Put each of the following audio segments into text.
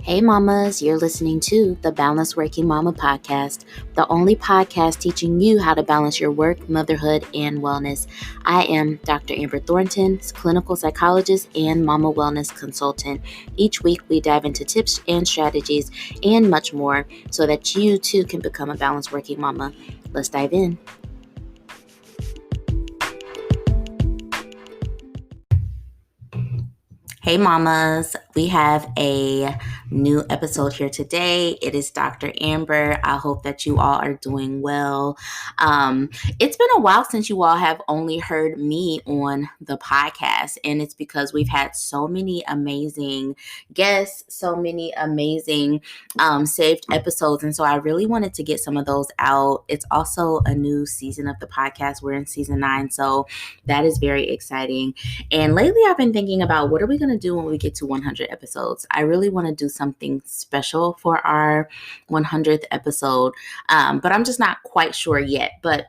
Hey mamas, you're listening to the Balanced Working Mama podcast, the only podcast teaching you how to balance your work, motherhood, and wellness. I am Dr. Amber Thornton, clinical psychologist and mama wellness consultant. Each week we dive into tips and strategies and much more so that you too can become a balanced working mama. Let's dive in. Hey mamas, we have a new episode here today. It is Dr. Amber. I hope that you all are doing well. It's been a while since you all have only heard me on the podcast, and it's because we've had so many amazing guests, so many amazing saved episodes, and so I really wanted to get some of those out. It's also a new season of the podcast. We're in season 9, so that is very exciting. And lately I've been thinking about what are we going to do when we get to 100 episodes. I really want to do something special for our 100th episode, but I'm just not quite sure yet. But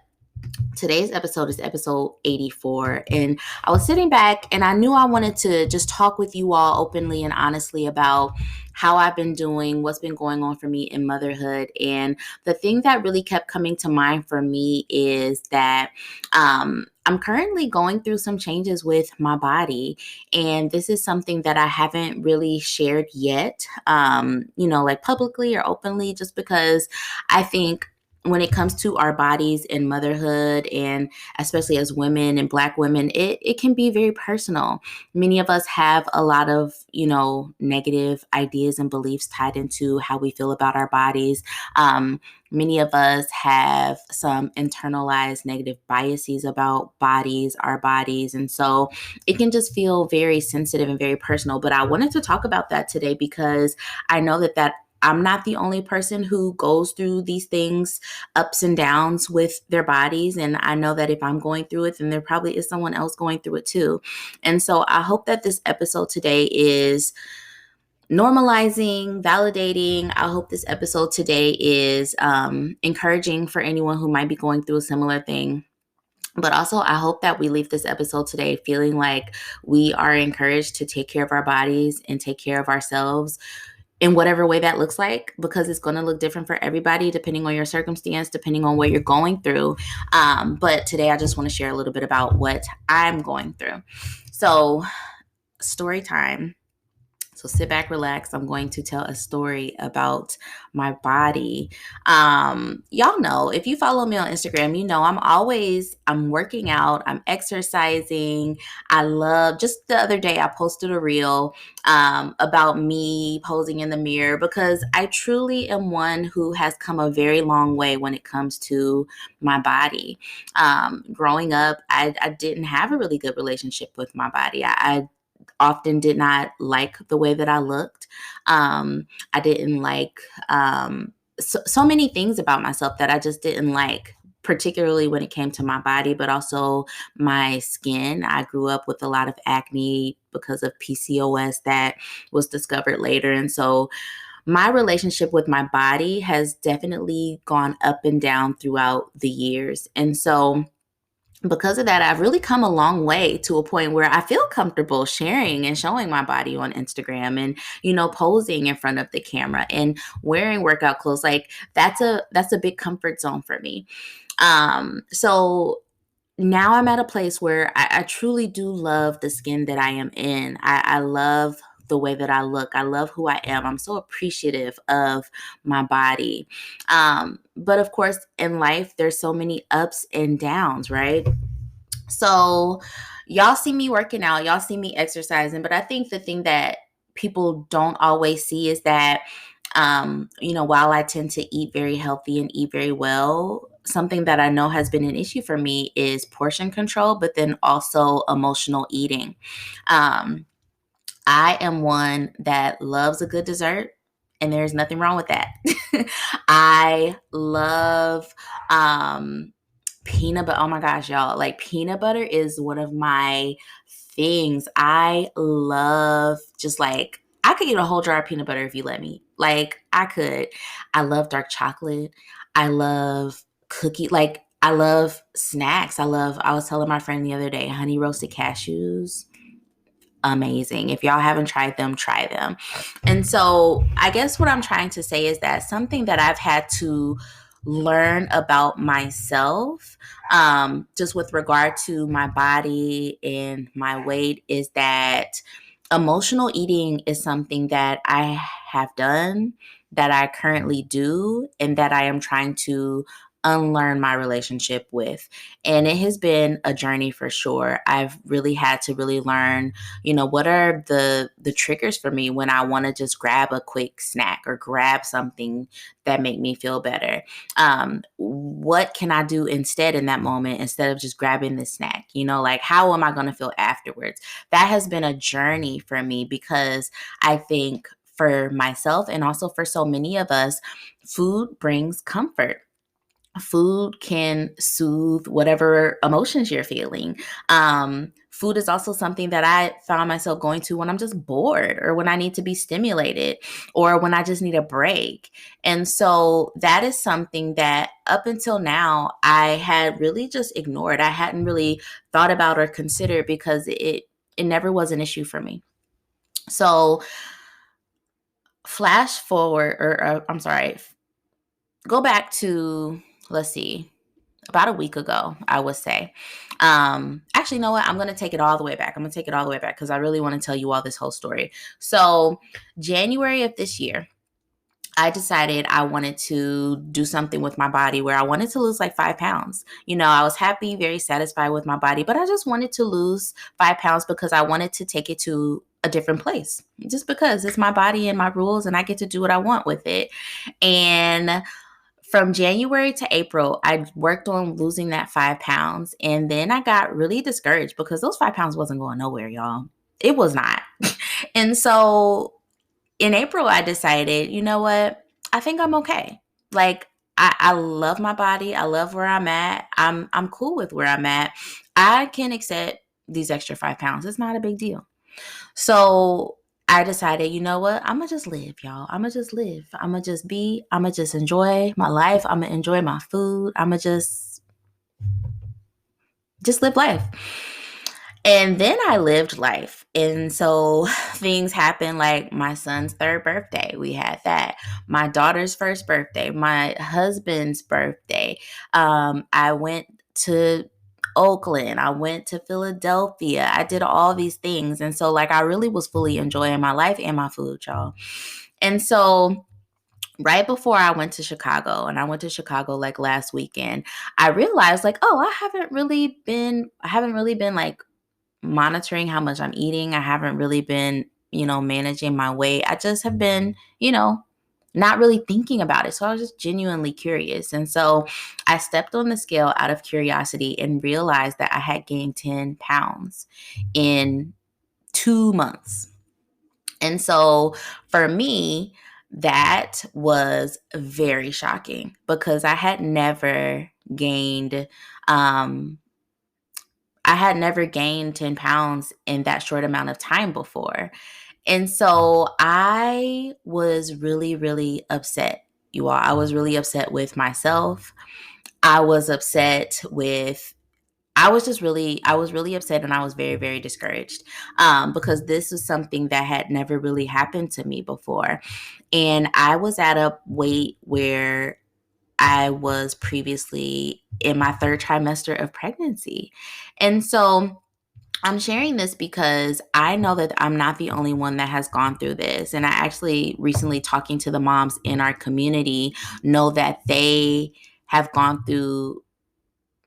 today's episode is episode 84, and I was sitting back and I knew I wanted to just talk with you all openly and honestly about how I've been doing, what's been going on for me in motherhood. And the thing that really kept coming to mind for me is that I'm currently going through some changes with my body, and this is something that I haven't really shared yet, like publicly or openly, just because I think when it comes to our bodies and motherhood, and especially as women and Black women, it can be very personal. Many of us have a lot of, negative ideas and beliefs tied into how we feel about our bodies. Many of us have some internalized negative biases about our bodies. And so it can just feel very sensitive and very personal. But I wanted to talk about that today because I know that I'm not the only person who goes through these things, ups and downs with their bodies. And I know that if I'm going through it, then there probably is someone else going through it too. And so I hope that this episode today is normalizing, validating. I hope this episode today is encouraging for anyone who might be going through a similar thing. But also, I hope that we leave this episode today feeling like we are encouraged to take care of our bodies and take care of ourselves in whatever way that looks like, because it's going to look different for everybody depending on your circumstance, depending on what you're going through. But today I just want to share a little bit about what I'm going through. So, story time. So sit back, relax. I'm going to tell a story about my body. Y'all know, if you follow me on Instagram, you know I'm working out, I'm exercising. Just the other day, I posted a reel about me posing in the mirror because I truly am one who has come a very long way when it comes to my body. Growing up, I didn't have a really good relationship with my body. I often did not like the way that I looked. I didn't like so many things about myself that I just didn't like, particularly when it came to my body, but also my skin. I grew up with a lot of acne because of PCOS that was discovered later. And so my relationship with my body has definitely gone up and down throughout the years. And so because of that, I've really come a long way to a point where I feel comfortable sharing and showing my body on Instagram and, posing in front of the camera and wearing workout clothes. Like that's a big comfort zone for me. So now I'm at a place where I truly do love the skin that I am in. I love the way that I look. I love who I am. I'm so appreciative of my body. But of course, in life, there's so many ups and downs, right? So y'all see me working out, y'all see me exercising, but I think the thing that people don't always see is that, while I tend to eat very healthy and eat very well, something that I know has been an issue for me is portion control, but then also emotional eating. I am one that loves a good dessert, and there's nothing wrong with that. I love peanut butter. Oh my gosh, y'all. Like peanut butter is one of my things. I love I could eat a whole jar of peanut butter if you let me. Like I could. I love dark chocolate. I love I love snacks. I was telling my friend the other day, honey roasted cashews. amazing. If y'all haven't tried them, try them. And so I guess what I'm trying to say is that something that I've had to learn about myself, just with regard to my body and my weight, is that emotional eating is something that I have done, that I currently do, and that I am trying to unlearn my relationship with. And it has been a journey for sure. I've really had to really learn, what are the triggers for me when I want to just grab a quick snack or grab something that make me feel better. What can I do instead in that moment instead of just grabbing the snack? Like, how am I going to feel afterwards? That has been a journey for me, because I think for myself and also for so many of us, food brings comfort. Food can soothe whatever emotions you're feeling. Food is also something that I found myself going to when I'm just bored, or when I need to be stimulated, or when I just need a break. And so that is something that up until now I had really just ignored. I hadn't really thought about or considered, because it never was an issue for me. So flash forward, or I'm sorry, go back to, let's see, about a week ago, I would say. Actually, you know what? I'm going to take it all the way back. I'm going to take it all the way back, because I really want to tell you all this whole story. So, January of this year, I decided I wanted to do something with my body where I wanted to lose like 5 pounds. I was happy, very satisfied with my body, but I just wanted to lose 5 pounds because I wanted to take it to a different place, just because it's my body and my rules and I get to do what I want with it. And from January to April, I worked on losing that 5 pounds. And then I got really discouraged because those 5 pounds wasn't going nowhere, y'all. It was not. And so in April, I decided, you know what? I think I'm okay. Like, I love my body. I love where I'm at. I'm cool with where I'm at. I can accept these extra 5 pounds. It's not a big deal. So I decided, you know what? I'm going to just live, y'all. I'm going to just live. I'm going to just be, I'm going to just enjoy my life. I'm going to enjoy my food. I'm going to just live life. And then I lived life. And so things happened, like my son's third birthday. We had that. My daughter's first birthday, my husband's birthday. I went to Oakland. I went to Philadelphia. I did all these things. And so, like, I really was fully enjoying my life and my food, y'all. And so right before I went to Chicago, and I went to Chicago like last weekend, I realized, like, oh, I haven't really been like monitoring how much I'm eating. I haven't really been, managing my weight. I just have been, not really thinking about it. So I was just genuinely curious. And so I stepped on the scale out of curiosity and realized that I had gained 10 pounds in 2 months. And so for me, that was very shocking, because um, I had never gained 10 pounds in that short amount of time before. And so I was really, really upset, you all. I was really upset with myself. I was upset with, I was really upset, and I was very, very discouraged, because this was something that had never really happened to me before. And I was at a weight where I was previously in my third trimester of pregnancy. And so I'm sharing this because I know that I'm not the only one that has gone through this. And I actually recently, talking to the moms in our community, know that they have gone through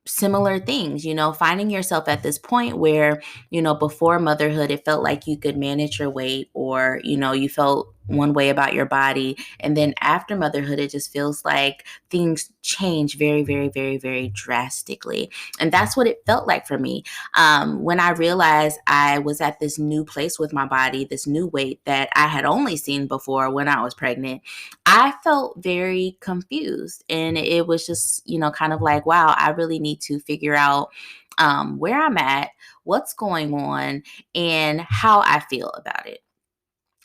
similar things, finding yourself at this point where, before motherhood, it felt like you could manage your weight, or, you felt one way about your body. And then after motherhood, it just feels like things change very, very, very, very drastically. And that's what it felt like for me. When I realized I was at this new place with my body, this new weight that I had only seen before when I was pregnant, I felt very confused. And it was just, kind of like, wow, I really need to figure out where I'm at, what's going on, and how I feel about it.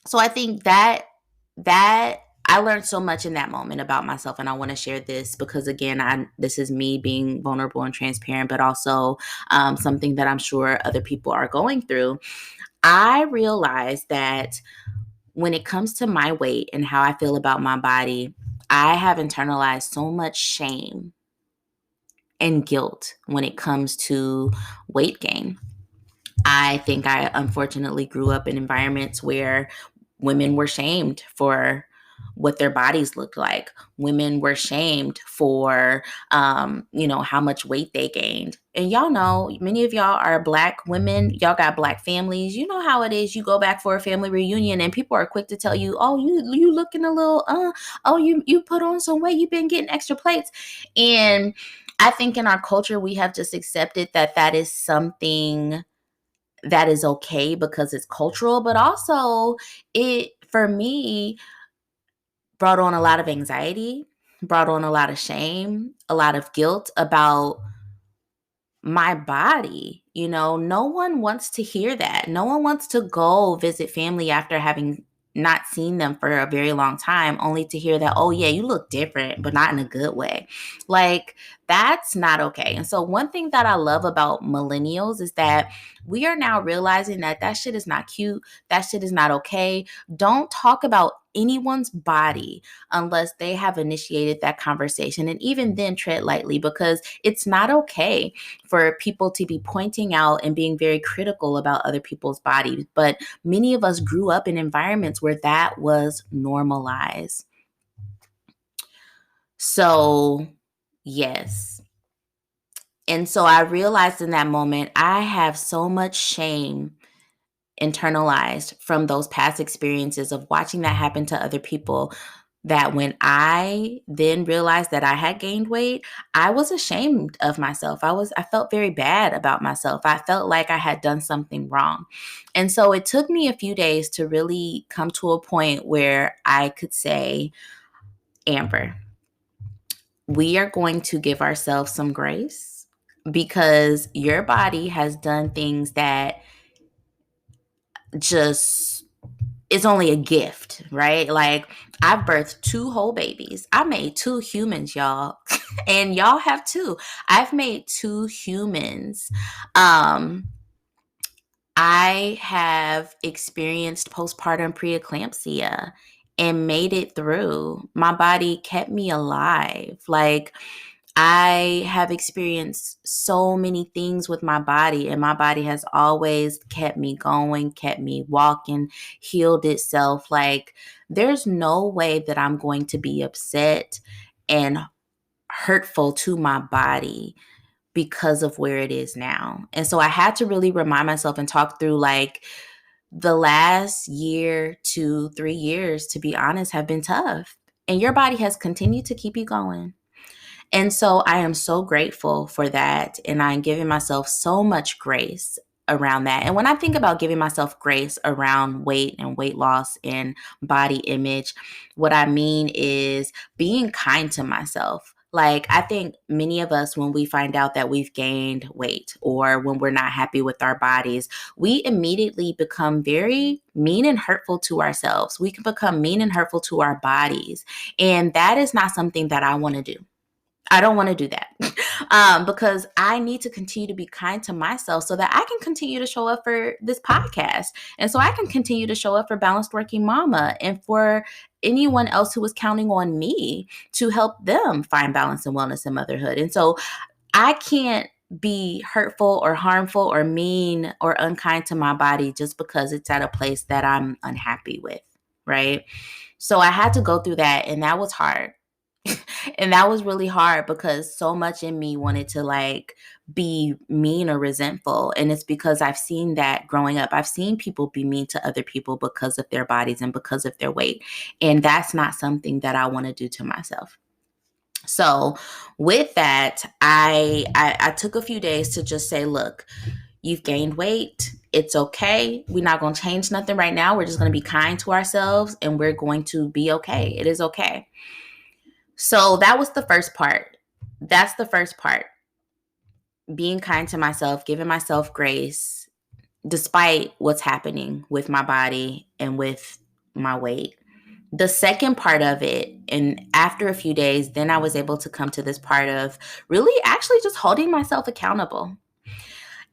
So I think that I learned so much in that moment about myself, and I want to share this because, again, this is me being vulnerable and transparent, but also something that I'm sure other people are going through. I realized that when it comes to my weight and how I feel about my body, I have internalized so much shame and guilt when it comes to weight gain. I think I unfortunately grew up in environments where women were shamed for what their bodies looked like. Women were shamed for, how much weight they gained. And y'all know, many of y'all are Black women. Y'all got Black families. You know how it is. You go back for a family reunion, and people are quick to tell you, "Oh, you looking a little, oh, you put on some weight. You've been getting extra plates." And I think in our culture, we have just accepted that that is something that is okay because it's cultural, but also it, for me, brought on a lot of anxiety, brought on a lot of shame, a lot of guilt about my body. No one wants to hear that. No one wants to go visit family after having not seen them for a very long time, only to hear that, oh, yeah, you look different, but not in a good way. Like, that's not okay. And so, one thing that I love about millennials is that we are now realizing that that shit is not cute. That shit is not okay. Don't talk about anyone's body unless they have initiated that conversation. And even then, tread lightly, because it's not okay for people to be pointing out and being very critical about other people's bodies. But many of us grew up in environments where that was normalized. So, yes. And so I realized in that moment, I have so much shame internalized from those past experiences of watching that happen to other people, that when I then realized that I had gained weight, I was ashamed of myself. I felt very bad about myself. I felt like I had done something wrong. And so it took me a few days to really come to a point where I could say, Amber, we are going to give ourselves some grace because your body has done things that just, it's only a gift, right? Like, I've birthed two whole babies. I made two humans, y'all. And y'all have too. I've made two humans. I have experienced postpartum preeclampsia and made it through. My body kept me alive. Like, I have experienced so many things with my body, and my body has always kept me going, kept me walking, healed itself. Like, there's no way that I'm going to be upset and hurtful to my body because of where it is now. And so I had to really remind myself and talk through, like, the last year to 3 years, to be honest, have been tough. And your body has continued to keep you going. And so I am so grateful for that. And I'm giving myself so much grace around that. And when I think about giving myself grace around weight and weight loss and body image, what I mean is being kind to myself. Like, I think many of us, when we find out that we've gained weight or when we're not happy with our bodies, we immediately become very mean and hurtful to ourselves. We can become mean and hurtful to our bodies. And that is not something that I want to do. I don't want to do that because I need to continue to be kind to myself so that I can continue to show up for this podcast. And so I can continue to show up for Balanced Working Mama and for anyone else who is counting on me to help them find balance and wellness in motherhood. And so I can't be hurtful or harmful or mean or unkind to my body just because it's at a place that I'm unhappy with, right? So I had to go through that, and that was hard. And that was really hard because so much in me wanted to, like, be mean or resentful. And it's because I've seen that growing up. I've seen people be mean to other people because of their bodies and because of their weight. And that's not something that I want to do to myself. So with that, I took a few days to just say, look, you've gained weight. It's okay. We're not going to change nothing right now. We're just going to be kind to ourselves and we're going to be okay. It is okay. So that was the first part. That's the first part. Being kind to myself, giving myself grace, despite what's happening with my body and with my weight. The second part of it, and after a few days, then I was able to come to this part of really actually just holding myself accountable.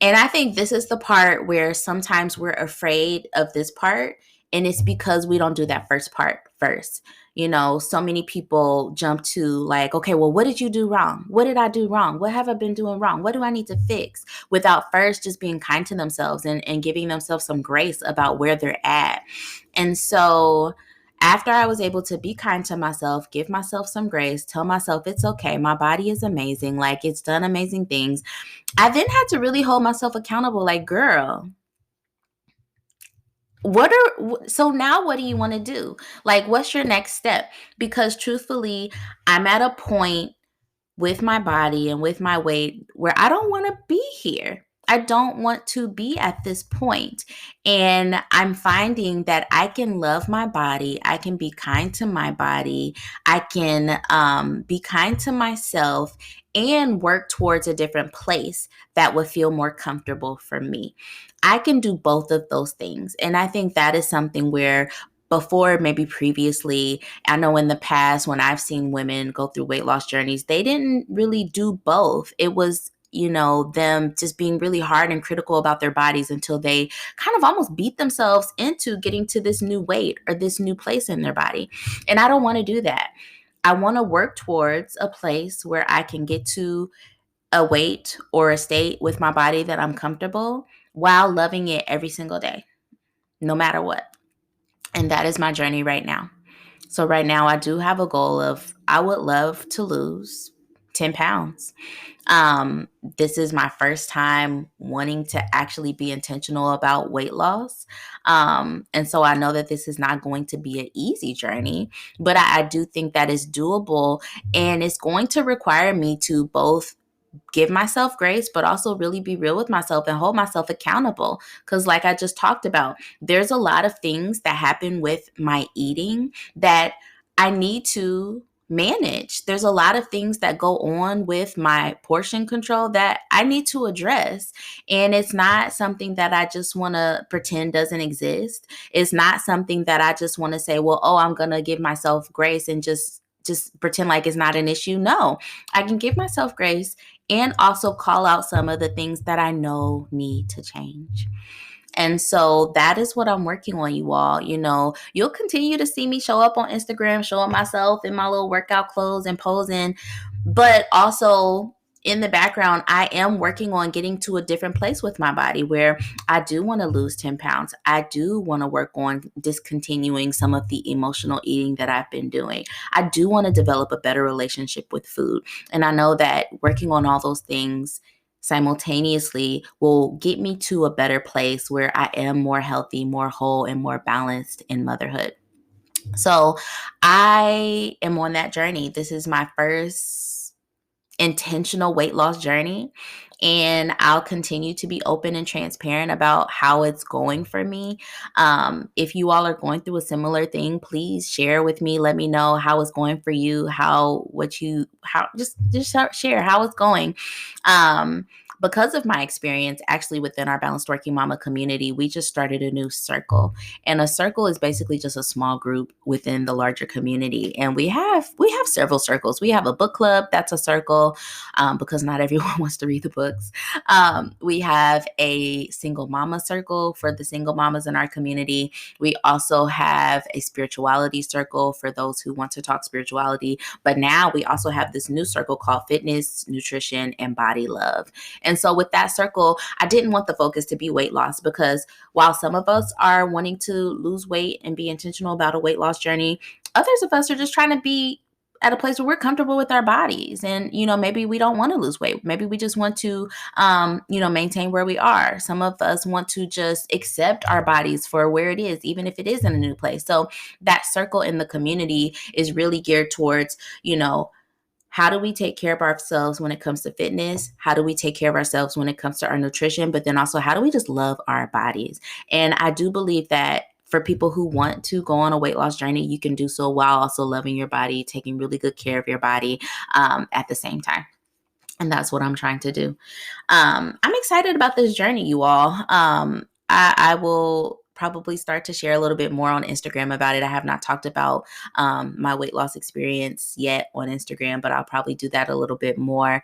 And I think this is the part where sometimes we're afraid of this part. And it's because we don't do that first part first. You know, so many people jump to like, okay, well, what did you do wrong? What did I do wrong? What have I been doing wrong? What do I need to fix? Without first just being kind to themselves and giving themselves some grace about where they're at. And so after I was able to be kind to myself, give myself some grace, tell myself it's okay, my body is amazing, like it's done amazing things, I then had to really hold myself accountable. Like, girl, so now what do you want to do? Like, what's your next step? Because truthfully, I'm at a point with my body and with my weight where I don't want to be here. I don't want to be at this point. And I'm finding that I can love my body. I can be kind to my body. I can be kind to myself and work towards a different place that would feel more comfortable for me. I can do both of those things. And I think that is something where before, maybe previously, I know in the past when I've seen women go through weight loss journeys, they didn't really do both. It was, you know, them just being really hard and critical about their bodies until they kind of almost beat themselves into getting to this new weight or this new place in their body. And I don't want to do that. I want to work towards a place where I can get to a weight or a state with my body that I'm comfortable while loving it every single day, no matter what. And that is my journey right now. So right now I do have a goal of I would love to lose 10 pounds. This is my first time wanting to actually be intentional about weight loss. And so I know that this is not going to be an easy journey, but I do think that is doable. And it's going to require me to both give myself grace, but also really be real with myself and hold myself accountable. Because, like I just talked about, there's a lot of things that happen with my eating that I need to manage. There's a lot of things that go on with my portion control that I need to address. And it's not something that I just want to pretend doesn't exist. It's not something that I just want to say, well, oh, I'm going to give myself grace and just pretend like it's not an issue. No, I can give myself grace and also call out some of the things that I know need to change. And so that is what I'm working on, you all. You know, you'll continue to see me show up on Instagram, showing myself in my little workout clothes and posing, but also in the background, I am working on getting to a different place with my body where I do want to lose 10 pounds. I do want to work on discontinuing some of the emotional eating that I've been doing. I do want to develop a better relationship with food. And I know that working on all those things simultaneously will get me to a better place where I am more healthy, more whole, and more balanced in motherhood. So I am on that journey. This is my first intentional weight loss journey. And I'll continue to be open and transparent about how it's going for me. If you all are going through a similar thing, please share with me. Let me know how it's going for you, just share how it's going. Because of my experience actually within our Balanced Working Mama community, we just started a new circle. And a circle is basically just a small group within the larger community. And we have several circles. We have a book club, that's a circle, because not everyone wants to read the books. We have a single mama circle for the single mamas in our community. We also have a spirituality circle for those who want to talk spirituality. But now we also have this new circle called fitness, nutrition, and body love. And so with that circle, I didn't want the focus to be weight loss, because while some of us are wanting to lose weight and be intentional about a weight loss journey, others of us are just trying to be at a place where we're comfortable with our bodies. And, you know, maybe we don't want to lose weight. Maybe we just want to, maintain where we are. Some of us want to just accept our bodies for where it is, even if it is in a new place. So that circle in the community is really geared towards, how do we take care of ourselves when it comes to fitness? How do we take care of ourselves when it comes to our nutrition? But then also, how do we just love our bodies? And I do believe that for people who want to go on a weight loss journey, you can do so while also loving your body, taking really good care of your body at the same time. And that's what I'm trying to do. I'm excited about this journey, you all. I will probably start to share a little bit more on Instagram about it. I have not talked about my weight loss experience yet on Instagram, but I'll probably do that a little bit more.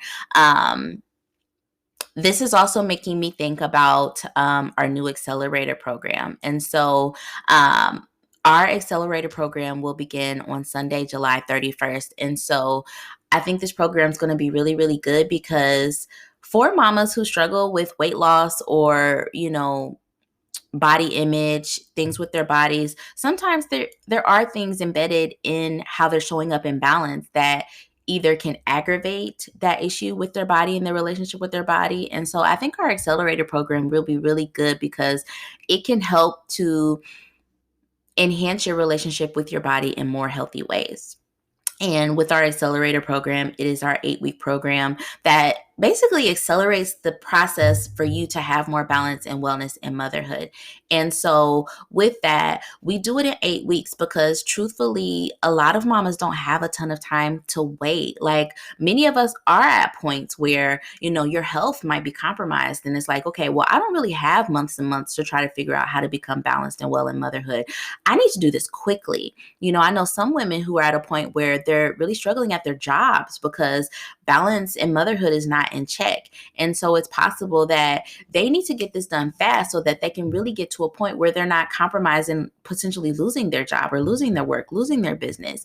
This is also making me think about our new accelerator program. And so our accelerator program will begin on Sunday, July 31st. And so I think this program is going to be really, really good because for mamas who struggle with weight loss or, body image, things with their bodies, sometimes there are things embedded in how they're showing up in balance that either can aggravate that issue with their body and their relationship with their body. And so I think our accelerator program will be really good because it can help to enhance your relationship with your body in more healthy ways. And with our accelerator program, it is our 8-week program that basically accelerates the process for you to have more balance and wellness in motherhood. And so with that, we do it in 8 weeks because truthfully, a lot of mamas don't have a ton of time to wait. Like many of us are at points where, your health might be compromised. And it's like, okay, well, I don't really have months and months to try to figure out how to become balanced and well in motherhood. I need to do this quickly. I know some women who are at a point where they're really struggling at their jobs because balance in motherhood is not in check. And so it's possible that they need to get this done fast so that they can really get to a point where they're not compromising, potentially losing their job or losing their work, losing their business.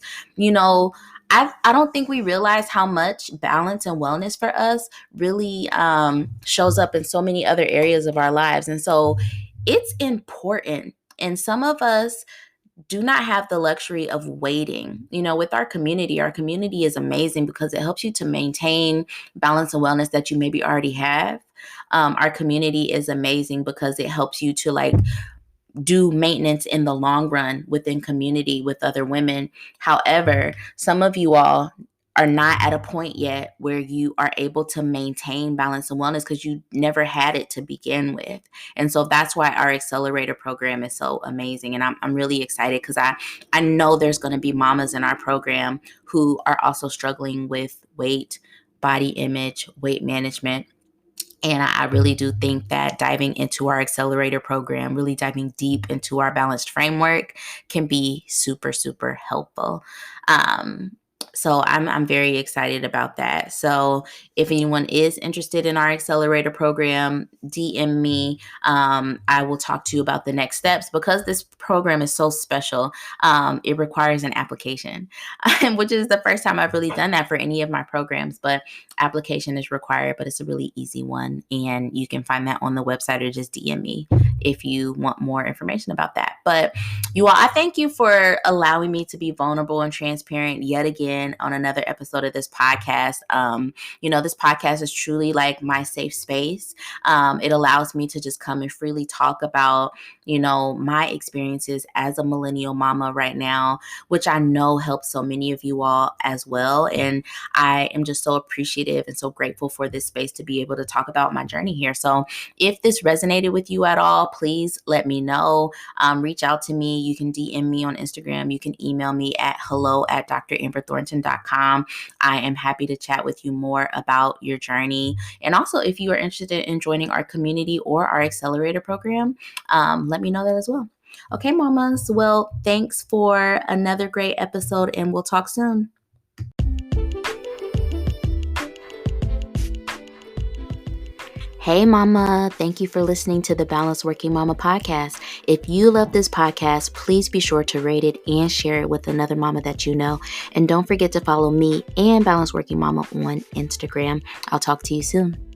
I don't think we realize how much balance and wellness for us really shows up in so many other areas of our lives. And so it's important. And some of us do not have the luxury of waiting. With our community is amazing because it helps you to maintain balance and wellness that you maybe already have. Our community is amazing because it helps you to do maintenance in the long run within community with other women. However, some of you all are not at a point yet where you are able to maintain balance and wellness because you never had it to begin with. And so that's why our accelerator program is so amazing. And I'm really excited because I know there's going to be mamas in our program who are also struggling with weight, body image, weight management. And I really do think that diving into our accelerator program, really diving deep into our balanced framework can be super, super helpful. So I'm very excited about that. So if anyone is interested in our accelerator program, DM me. I will talk to you about the next steps because this program is so special. It requires an application, which is the first time I've really done that for any of my programs. But application is required, but it's a really easy one. And you can find that on the website or just DM me if you want more information about that. But you all, I thank you for allowing me to be vulnerable and transparent yet again on another episode of this podcast. This podcast is truly like my safe space. It allows me to just come and freely talk about, my experiences as a millennial mama right now, which I know helps so many of you all as well. And I am just so appreciative and so grateful for this space to be able to talk about my journey here. So if this resonated with you at all, please let me know. Reach out to me. You can DM me on Instagram. You can email me at hello@dramberthornton.com. I am happy to chat with you more about your journey. And also, if you are interested in joining our community or our accelerator program, let me know that as well. Okay, mamas. Well, thanks for another great episode, and we'll talk soon. Hey, mama. Thank you for listening to the Balanced Working Mama podcast. If you love this podcast, please be sure to rate it and share it with another mama that you know. And don't forget to follow me and Balanced Working Mama on Instagram. I'll talk to you soon.